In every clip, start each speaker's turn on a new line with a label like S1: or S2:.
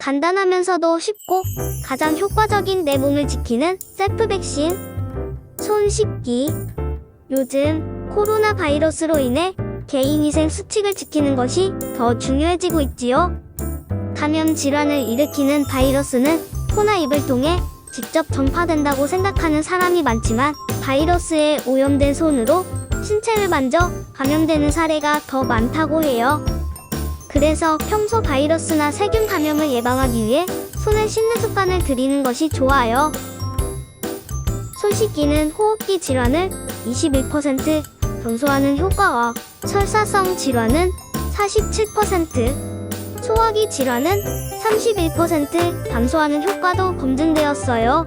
S1: 간단하면서도 쉽고 가장 효과적인 내 몸을 지키는 셀프 백신. 손 씻기. 요즘 코로나 바이러스로 인해 개인위생 수칙을 지키는 것이 더 중요해지고 있지요. 감염 질환을 일으키는 바이러스는 코나 입을 통해 직접 전파된다고 생각하는 사람이 많지만 바이러스에 오염된 손으로 신체를 만져 감염되는 사례가 더 많다고 해요. 그래서 평소 바이러스나 세균 감염을 예방하기 위해 손을 씻는 습관을 들이는 것이 좋아요. 손 씻기는 호흡기 질환을 21% 감소하는 효과와 설사성 질환은 47%, 소화기 질환은 31% 감소하는 효과도 검증되었어요.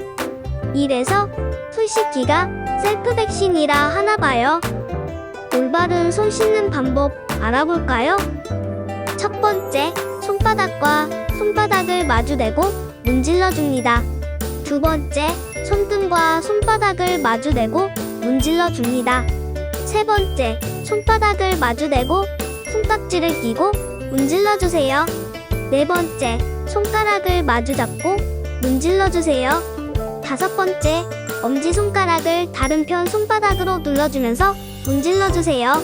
S1: 이래서 손 씻기가 셀프 백신이라 하나 봐요. 올바른 손 씻는 방법 알아볼까요? 첫 번째, 손바닥과 손바닥을 마주대고 문질러 줍니다. 두 번째, 손등과 손바닥을 마주대고 문질러 줍니다. 세 번째, 손바닥을 마주대고 손깍지를 끼고 문질러 주세요. 네 번째, 손가락을 마주 잡고 문질러 주세요. 다섯 번째, 엄지손가락을 다른 편 손바닥으로 눌러주면서 문질러 주세요.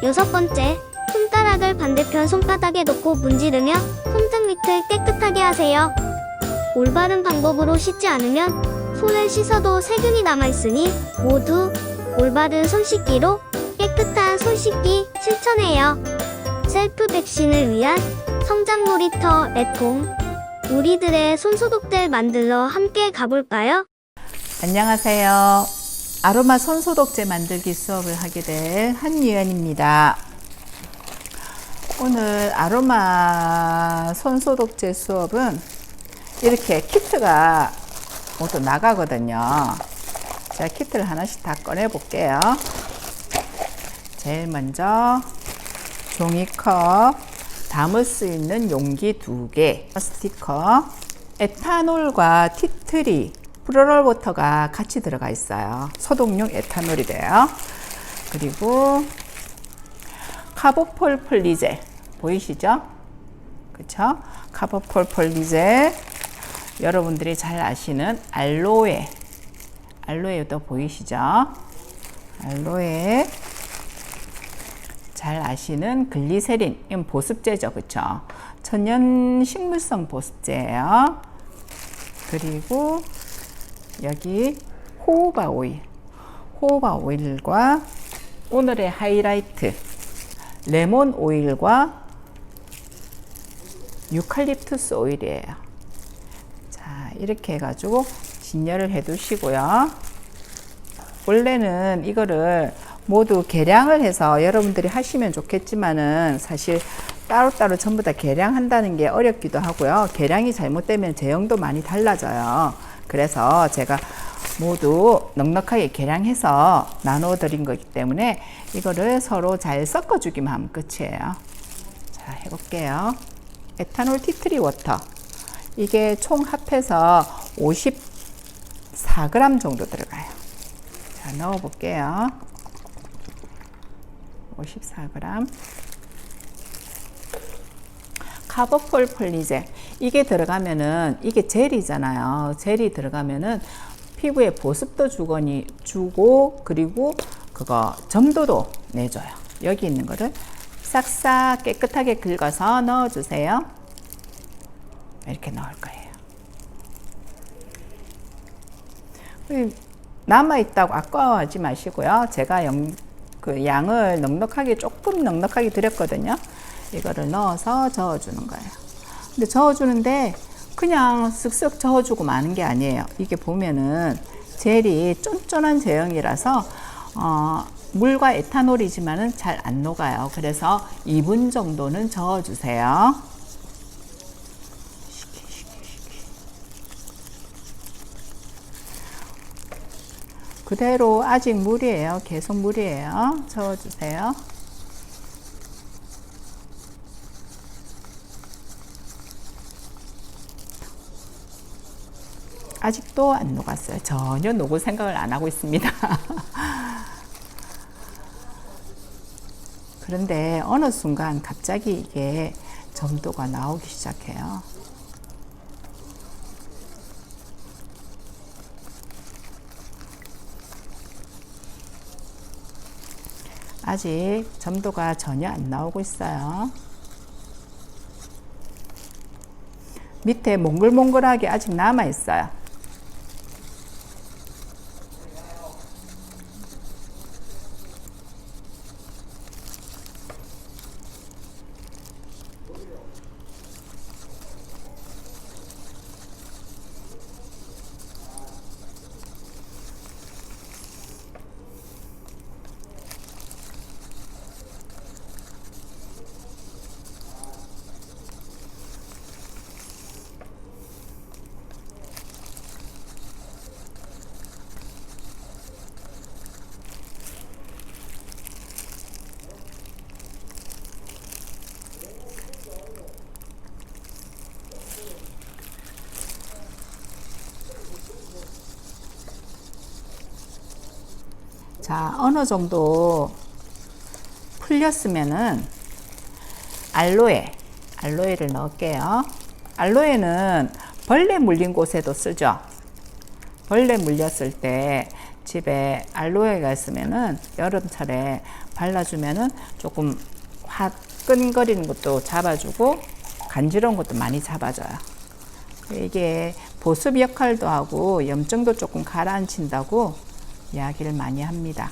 S1: 여섯 번째, 손가락을 반대편 손바닥에 놓고 문지르며 손등 밑을 깨끗하게 하세요. 올바른 방법으로 씻지 않으면 손을 씻어도 세균이 남아있으니 모두 올바른 손 씻기로 깨끗한 손 씻기 실천해요. 셀프 백신을 위한 성장 놀이터 @홈. 우리들의 손소독들 만들러 함께 가볼까요?
S2: 안녕하세요. 아로마 손소독제 만들기 수업을 하게 될 한유연입니다. 오늘 아로마 손소독제 수업은 이렇게 키트가 모두 나가거든요. 제가 키트를 하나씩 다 꺼내 볼게요. 제일 먼저 종이컵, 담을 수 있는 용기 2개, 스티커, 에탄올과 티트리, 프로롤워터가 같이 들어가 있어요. 소독용 에탄올이래요. 그리고 카보폴폴리젤 보이시죠? 그쵸? 카보폴폴리젤, 여러분들이 잘 아시는 알로에도 보이시죠? 알로에, 잘 아시는 글리세린, 이건 보습제죠, 그쵸? 천연 식물성 보습제예요. 그리고 여기 호호바 오일과 오늘의 하이라이트 레몬 오일과 유칼립투스 오일이에요. 자, 이렇게 해가지고 진열을 해 두시고요. 원래는 이거를 모두 계량을 해서 여러분들이 하시면 좋겠지만은 사실 따로따로 전부 다 계량한다는 게 어렵기도 하고요. 계량이 잘못되면 제형도 많이 달라져요. 그래서 제가 모두 넉넉하게 계량해서 나눠 드린 거기 때문에 이거를 서로 잘 섞어 주기만 하면 끝이에요. 자, 해볼게요. 에탄올 티트리 워터, 이게 총 합해서 54g 정도 들어가요. 자, 넣어 볼게요. 54g. 카보폴폴리젤, 이게 들어가면은, 이게 젤이잖아요. 젤이 들어가면은 피부에 보습도 주고, 그리고 그거 점도도 내줘요. 여기 있는 거를 싹싹 깨끗하게 긁어서 넣어주세요. 이렇게 넣을 거예요. 남아있다고 아까워하지 마시고요. 제가 그 양을 조금 넉넉하게 드렸거든요. 이거를 넣어서 저어주는 거예요. 근데 저어주는데 그냥 쓱쓱 저어주고 마는 게 아니에요. 이게 보면은 젤이 쫀쫀한 제형이라서 물과 에탄올이지만은 잘 안 녹아요. 그래서 2분 정도는 저어주세요. 그대로 아직 물이에요. 계속 물이에요. 저어주세요. 아직도 안 녹았어요. 전혀 녹을 생각을 안 하고 있습니다. 그런데 어느 순간 갑자기 이게 점도가 나오기 시작해요. 아직 점도가 전혀 안 나오고 있어요. 밑에 몽글몽글하게 아직 남아 있어요. 자, 어느 정도 풀렸으면은 알로에를 넣을게요. 알로에는 벌레 물린 곳에도 쓰죠. 벌레 물렸을 때 집에 알로에가 있으면은 여름철에 발라주면은 조금 화끈거리는 것도 잡아주고 간지러운 것도 많이 잡아줘요. 이게 보습 역할도 하고 염증도 조금 가라앉힌다고 이야기를 많이 합니다.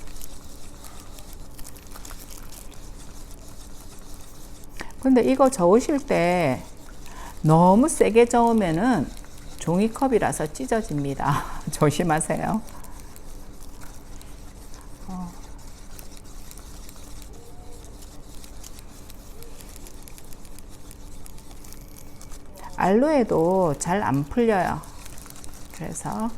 S2: 근데 이거 저으실 때 너무 세게 저으면은 종이컵이라서 찢어집니다. 조심하세요. 알로에도 잘 안 풀려요. 그래서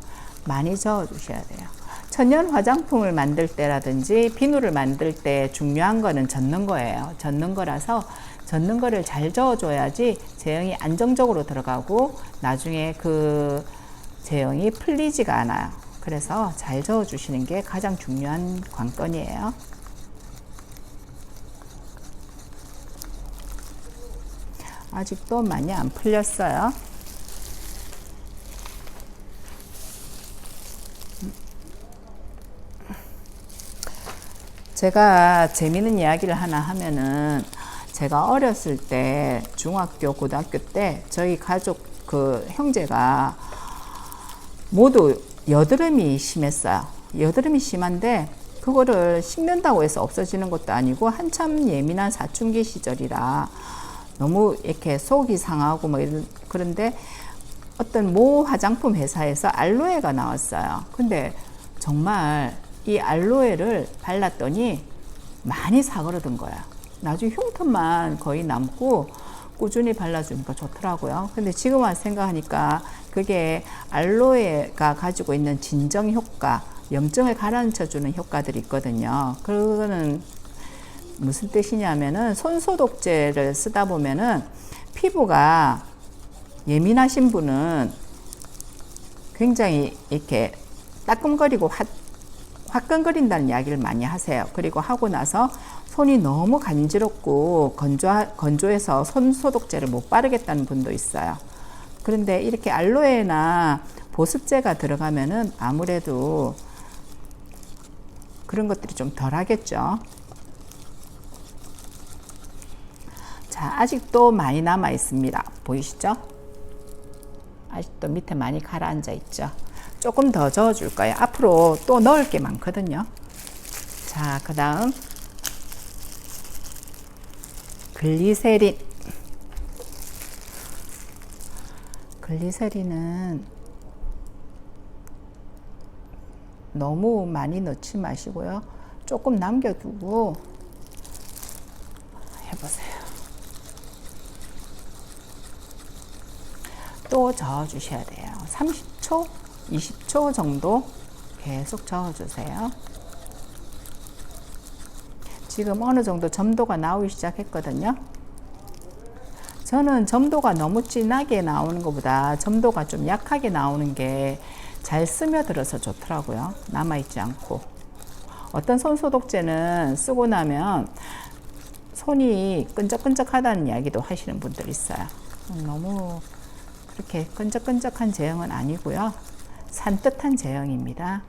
S2: 많이 저어 주셔야 돼요. 천연 화장품을 만들 때라든지 비누를 만들 때 중요한 거는 젓는 거예요. 젓는 거라서 젓는 거를 잘 저어줘야지 제형이 안정적으로 들어가고 나중에 그 제형이 풀리지가 않아요. 그래서 잘 저어주시는 게 가장 중요한 관건이에요. 아직도 많이 안 풀렸어요. 제가 재미있는 이야기를 하나 하면은 제가 어렸을 때 중학교, 고등학교 때 저희 가족 그 형제가 모두 여드름이 심했어요. 여드름이 심한데 그거를 씻는다고 해서 없어지는 것도 아니고 한참 예민한 사춘기 시절이라 너무 이렇게 속이 상하고 뭐 이런 그런데 어떤 모 화장품 회사에서 알로에가 나왔어요. 근데 정말 이 알로에를 발랐더니 많이 사그러든 거야. 나중에 흉터만 거의 남고 꾸준히 발라주니까 좋더라고요. 근데 지금 와서 생각하니까 그게 알로에가 가지고 있는 진정 효과, 염증을 가라앉혀주는 효과들이 있거든요. 그거는 무슨 뜻이냐면은 손소독제를 쓰다 보면은 피부가 예민하신 분은 굉장히 이렇게 따끔거리고 화끈거린다는 이야기를 많이 하세요. 그리고 하고 나서 손이 너무 간지럽고 건조해서 손소독제를 못 바르겠다는 분도 있어요. 그런데 이렇게 알로에나 보습제가 들어가면은 아무래도 그런 것들이 좀 덜 하겠죠. 자, 아직도 많이 남아 있습니다. 보이시죠? 아직도 밑에 많이 가라앉아 있죠. 조금 더 저어줄 거예요. 앞으로 또 넣을 게 많거든요. 자, 그 다음 글리세린. 글리세린은 너무 많이 넣지 마시고요. 조금 남겨두고 해보세요. 또 저어주셔야 돼요. 30초, 20초 정도 계속 저어주세요. 지금 어느 정도 점도가 나오기 시작했거든요. 저는 점도가 너무 진하게 나오는 것보다 점도가 좀 약하게 나오는 게 잘 스며들어서 좋더라고요. 남아있지 않고. 어떤 손소독제는 쓰고 나면 손이 끈적끈적하다는 이야기도 하시는 분들 있어요. 너무 그렇게 끈적끈적한 제형은 아니고요. 산뜻한 제형입니다.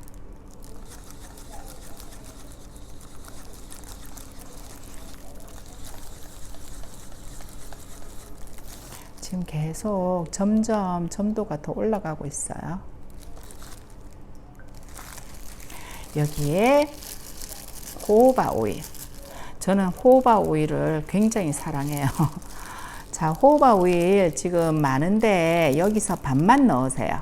S2: 지금 계속 점점 점도가 더 올라가고 있어요. 여기에 호호바 오일. 저는 호호바 오일을 굉장히 사랑해요. 자, 호호바 오일 지금 많은데 여기서 반만 넣으세요.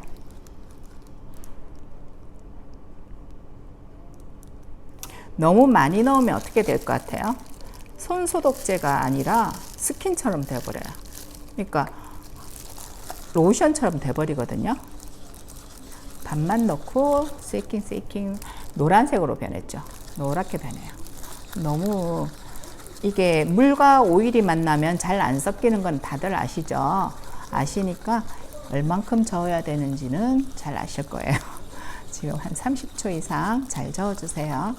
S2: 너무 많이 넣으면 어떻게 될 것 같아요? 손 소독제가 아니라 스킨처럼 돼버려요. 그러니까 로션처럼 돼버리거든요. 반만 넣고 세이킹 노란색으로 변했죠. 노랗게 변해요. 너무 이게 물과 오일이 만나면 잘 안 섞이는 건 다들 아시죠? 아시니까 얼만큼 저어야 되는지는 잘 아실 거예요. 지금 한 30초 이상 잘 저어주세요.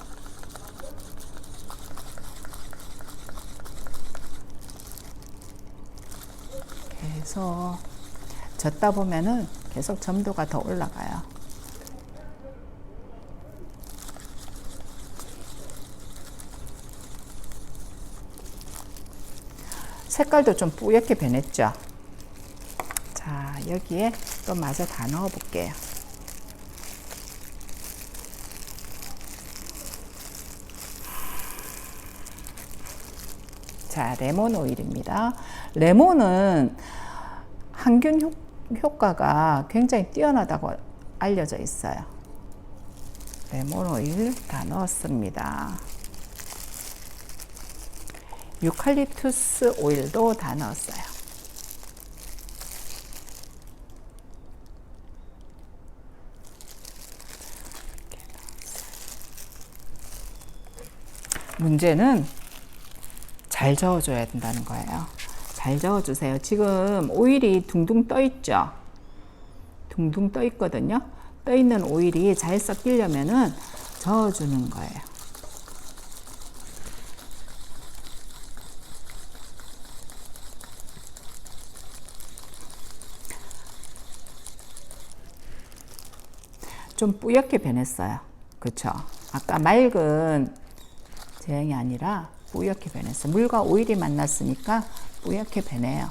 S2: 계속 젓다 보면은 계속 점도가 더 올라가요. 색깔도 좀 뿌옇게 변했죠. 자, 여기에 또 마저 다 넣어 볼게요. 자, 레몬 오일입니다. 레몬은 항균 효과가 굉장히 뛰어나다고 알려져 있어요. 레몬 오일 다 넣었습니다. 유칼립투스 오일도 다 넣었어요. 문제는 잘 저어줘야 된다는 거예요. 잘 저어주세요. 지금 오일이 둥둥 떠 있죠? 둥둥 떠 있거든요. 떠 있는 오일이 잘 섞이려면은 저어주는 거예요. 좀 뿌옇게 변했어요. 그쵸? 아까 맑은 제형이 아니라 뿌옇게 변했어요. 물과 오일이 만났으니까 뿌옇게 변해요.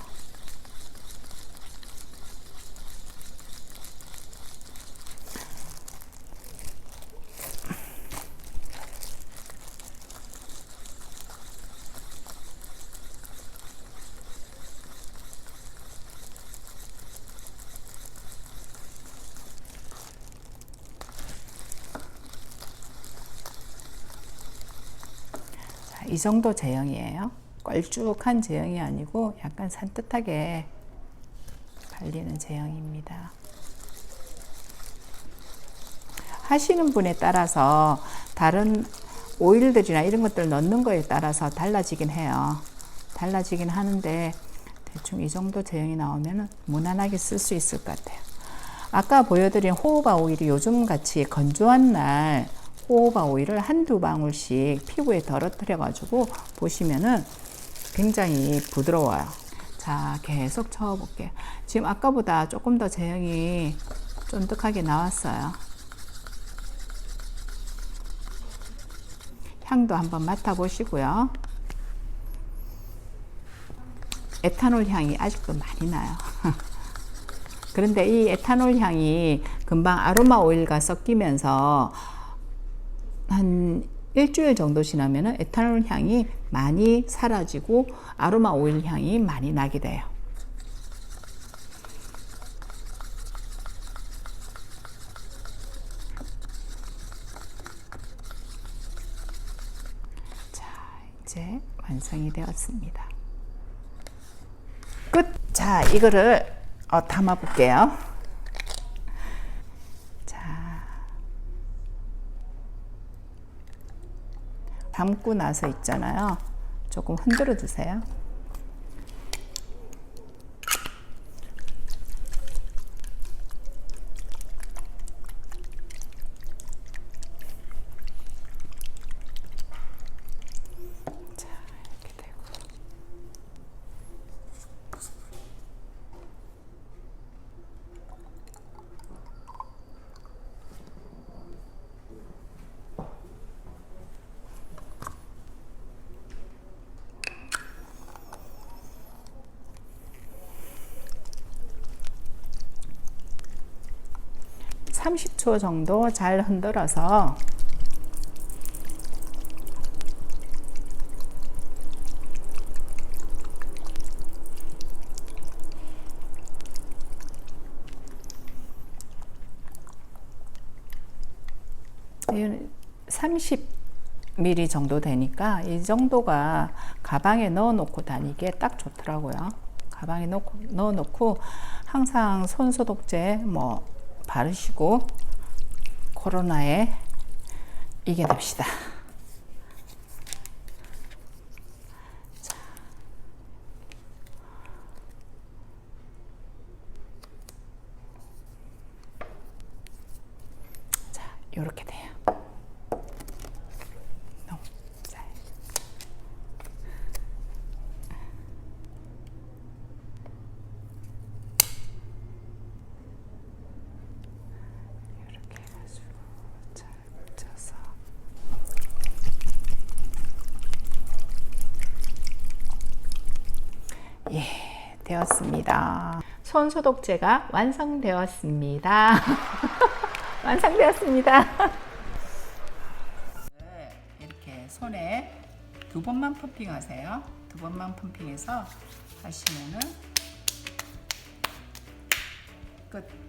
S2: 이 정도 제형이에요. 걸쭉한 제형이 아니고 약간 산뜻하게 발리는 제형입니다. 하시는 분에 따라서 다른 오일들이나 이런 것들 넣는 거에 따라서 달라지긴 해요. 달라지긴 하는데 대충 이 정도 제형이 나오면 무난하게 쓸 수 있을 것 같아요. 아까 보여드린 호호바 오일이 요즘 같이 건조한 날 호호바 오일을 한두 방울씩 피부에 덜어뜨려 가지고 보시면은 굉장히 부드러워요. 자, 계속 저어볼게요. 지금 아까보다 조금 더 제형이 쫀득하게 나왔어요. 향도 한번 맡아보시고요. 에탄올 향이 아직도 많이 나요. 그런데 이 에탄올 향이 금방 아로마 오일과 섞이면서 한 일주일 정도 지나면 에탄올 향이 많이 사라지고 아로마 오일 향이 많이 나게 돼요. 자, 이제 완성이 되었습니다. 끝! 자, 이거를 담아 볼게요. 담고 나서 있잖아요. 조금 흔들어 주세요. 자, 이렇게 되고. 30초 정도 잘 흔들어서 이거는 30ml 정도 되니까 이 정도가 가방에 넣어 놓고 다니기에 딱 좋더라고요. 가방에 넣어 놓고 항상 손 소독제 뭐 바르시고 코로나에 이겨냅시다. 자, 이렇게 돼요. 이렇게 해가지고 잘 묻혀서 예, 되었습니다. 손 소독제가 완성되었습니다. 완성되었습니다. 이렇게 손에 2번만 펌핑하세요. 2번만 펌핑해서 하시면은 끝.